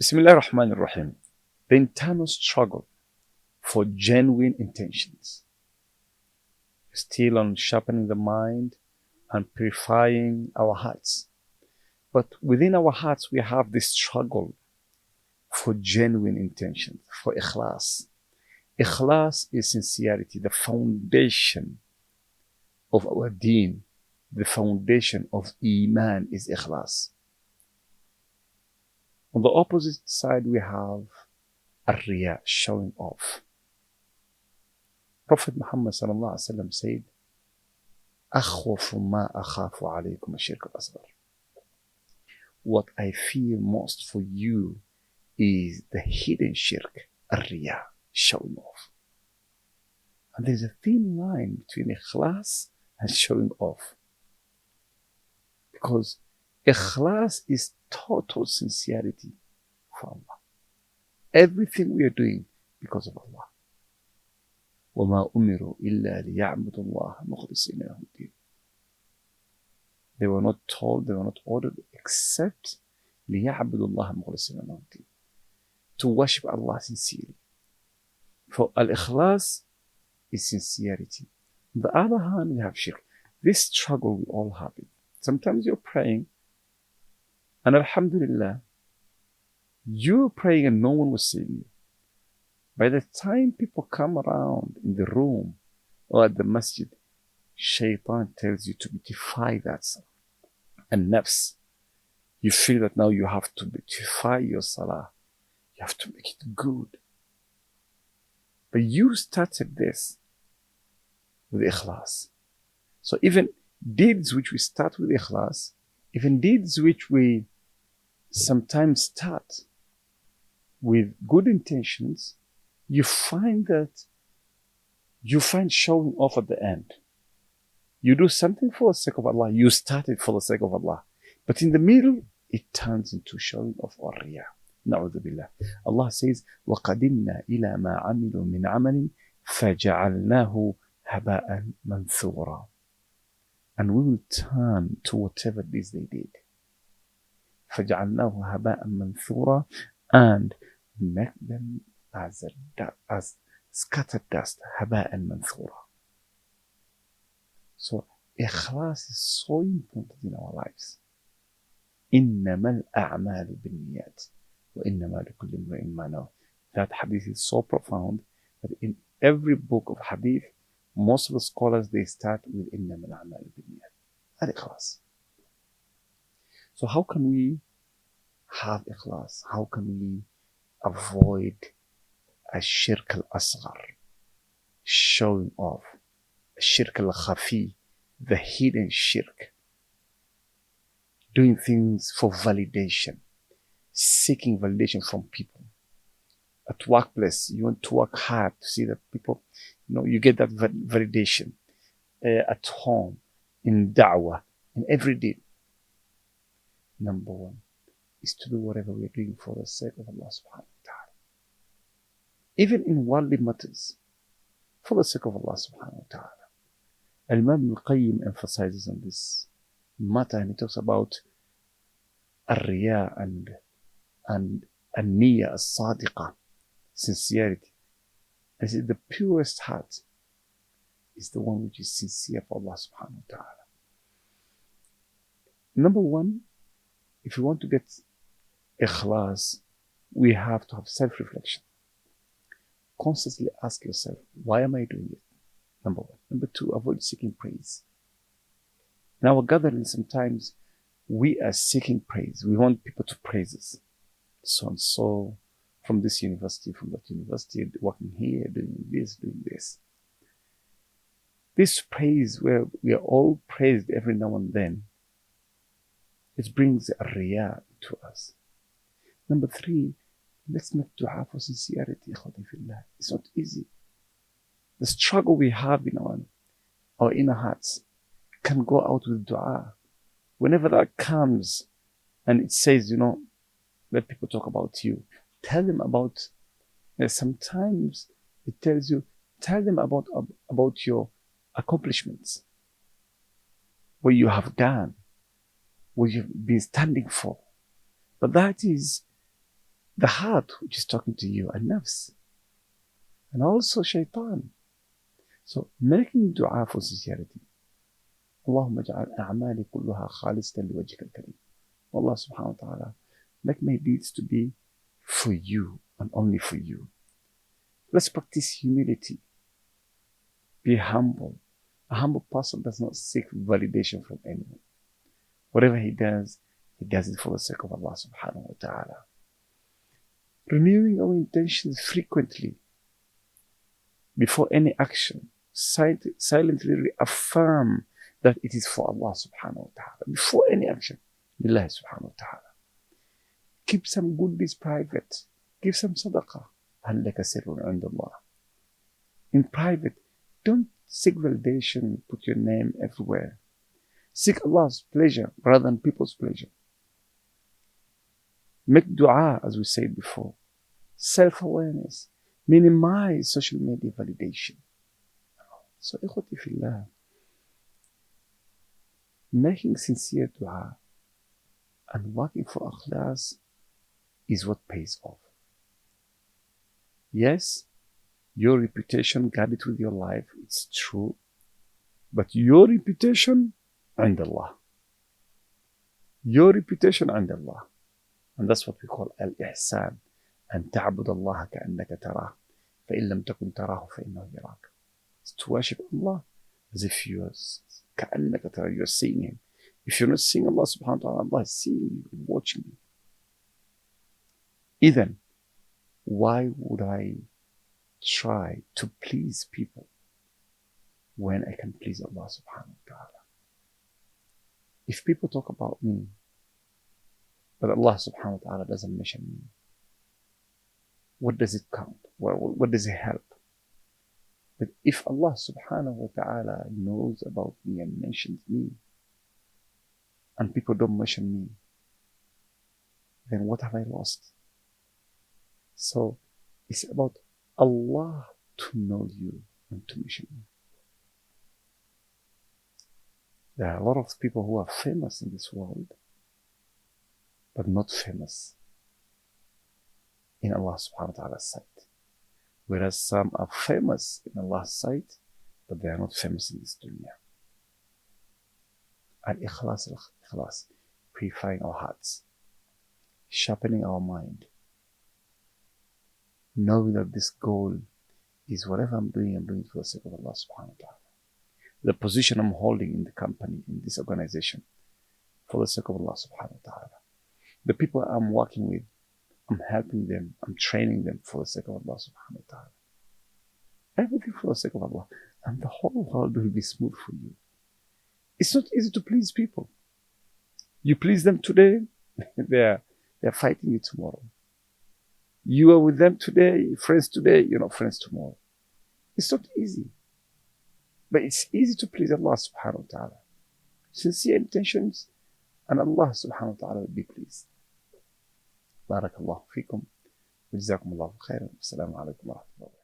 Bismillah ar-Rahman ar-Rahim. The internal struggle for genuine intentions. Still on sharpening the mind and purifying our hearts. But within our hearts, we have this struggle for genuine intentions, for ikhlas. Ikhlas is sincerity, the foundation of our deen, the foundation of Iman is ikhlas. On the opposite side, we have ar-riya, showing off. Prophet Muhammad sallallahu alaihi wasallam said, أخوف ما أخاف عليكم الشرك الأصغر. What I fear most for you is the hidden shirk, ar-riya, showing off. And there's a thin line between ikhlas and showing off. Because ikhlas is total sincerity for Allah. Everything we are doing because of Allah. وَمَا أُمِرُوا إِلَّا لِيَعْبُدُوا اللَّهَ مُخْلِصِينَ لَهُ الدِّينَ. They were not told, they were not ordered except لِيَعْبُدُوا اللَّهَ مُخْلِصِينَ لَهُ الدِّينَ, to worship Allah sincerely. For al-ikhlas is sincerity. On the other hand, we have shirk. This struggle, we all have it. Sometimes you're praying, and alhamdulillah, you're praying and no one was seeing you. By the time people come around in the room or at the masjid, shaitan tells you to beautify that salah. And nafs, you feel that now you have to beautify your salah. You have to make it good. But you started this with ikhlas. So even deeds which we start with ikhlas, even deeds which we sometimes start with good intentions, you find showing off at the end. You do something for the sake of Allah, you start it for the sake of Allah. But in the middle, it turns into showing off or riya. Na'udhu billah. Allah says, وَقَدِمْنَا إِلَى مَا عَمِلُوا مِنْ عَمَلٍ فَجَعَلْنَاهُ هَبَاءً مَنْثُورًا. And we will turn to whatever it is they did. فَجَعَلْنَاهُ هَبَاءً مَنْثُورًا, and make them as scattered dust, هَبَاءً مَنْثُورًا. So ikhlas is so important in our lives. إِنَّمَا الْأَعْمَالُ بِالنِّيَّاتِ وَإِنَّمَا لِكُلِّ امْرِئٍ مَا نَوَى. That hadith is so profound that in every book of hadith, most of the scholars, they start with إِنَّمَا الْأَعْمَالُ بِالنِّيَّاتِ. Al-ikhlas. So how can we have ikhlas? How can we avoid a shirk al-asghar, showing off, a shirk al-khafi, the hidden shirk, doing things for validation, seeking validation from people. At workplace, you want to work hard to see that people, you get that validation. At home, in da'wah, in every deed. Number one is to do whatever we are doing for the sake of Allah subhanahu wa ta'ala. Even in worldly matters, for the sake of Allah subhanahu wa ta'ala. Al-Imam al-Qayyim emphasizes on this matter, and he talks about ar-riya and an-niyya as-sadiqa, sincerity. And he said the purest heart is the one which is sincere for Allah subhanahu wa ta'ala. Number one, if you want to get ikhlas, we have to have self-reflection. Constantly ask yourself, why am I doing it? Number one. Number two, avoid seeking praise. In our gathering, sometimes we are seeking praise. We want people to praise us. So and so, from this university, from that university, working here, doing this, doing this. This praise, where we are all praised every now and then, it brings a riya to us. Number three, let's make dua for sincerity. It's not easy. The struggle we have in our inner hearts can go out with dua. Whenever that comes and it says, let people talk about you, tell them about, sometimes it tells you, tell them about your accomplishments, what you have done, what you've been standing for. But that is the heart which is talking to you, and nafs, and also shaitan. So making dua for sincerity. اللهم اجعل أعمالي كلها خالصة لوجهك الكريم. Allah subhanahu wa ta'ala, make my deeds to be for you and only for you. Let's practice humility. Be humble. A humble person does not seek validation from anyone. Whatever he does it for the sake of Allah subhanahu wa ta'ala. Renewing our intentions frequently before any action. Silently reaffirm that it is for Allah subhanahu wa ta'ala. Before any action, Billah subhanahu wa ta'ala. Keep some good deeds private. Give some sadaqah. هل لك سر عند الله. In private, don't seek validation, put your name everywhere. Seek Allah's pleasure rather than people's pleasure. Make dua, as we said before. Self-awareness. Minimize social media validation. So, ikhwati fillah, making sincere dua and working for ikhlas is what pays off. Yes, your reputation guarded with your life, it's true, but your reputation عند Allah. Your reputation عند Allah. And that's what we call al-ihsan. أن تعبد الله كأنك تراه فإن لم تكن تراه فإنه يراك. It's to worship Allah as if you are كأنك تراه, you are seeing Him. If you're not seeing Allah subhanahu wa ta'ala, Allah is seeing you, watching you. Then, why would I try to please people when I can please Allah subhanahu wa ta'ala? If people talk about me, but Allah subhanahu wa ta'ala doesn't mention me, what does it count? What does it help? But if Allah subhanahu wa ta'ala knows about me and mentions me, and people don't mention me, then what have I lost? So it's about Allah to know you and to mention you. There are a lot of people who are famous in this world, but not famous in Allah subhanahu wa ta'ala's sight. Whereas some are famous in Allah's sight, but they are not famous in this dunya. Al-ikhlas, purifying our hearts, sharpening our mind, knowing that this goal is whatever I'm doing it for the sake of Allah subhanahu wa ta'ala. The position I'm holding in the company, in this organization, for the sake of Allah subhanahu wa ta'ala. The people I'm working with, I'm helping them, I'm training them for the sake of Allah subhanahu wa ta'ala. Everything for the sake of Allah. And the whole world will be smooth for you. It's not easy to please people. You please them today, they're fighting you tomorrow. You are with them today, friends today, you're not friends tomorrow. It's not easy. But it's easy to please Allah subhanahu wa ta'ala. Sincere intentions, and Allah subhanahu wa ta'ala will be pleased. بارك الله فيكم وجزاكم الله خيرا. السلام عليكم ورحمة الله.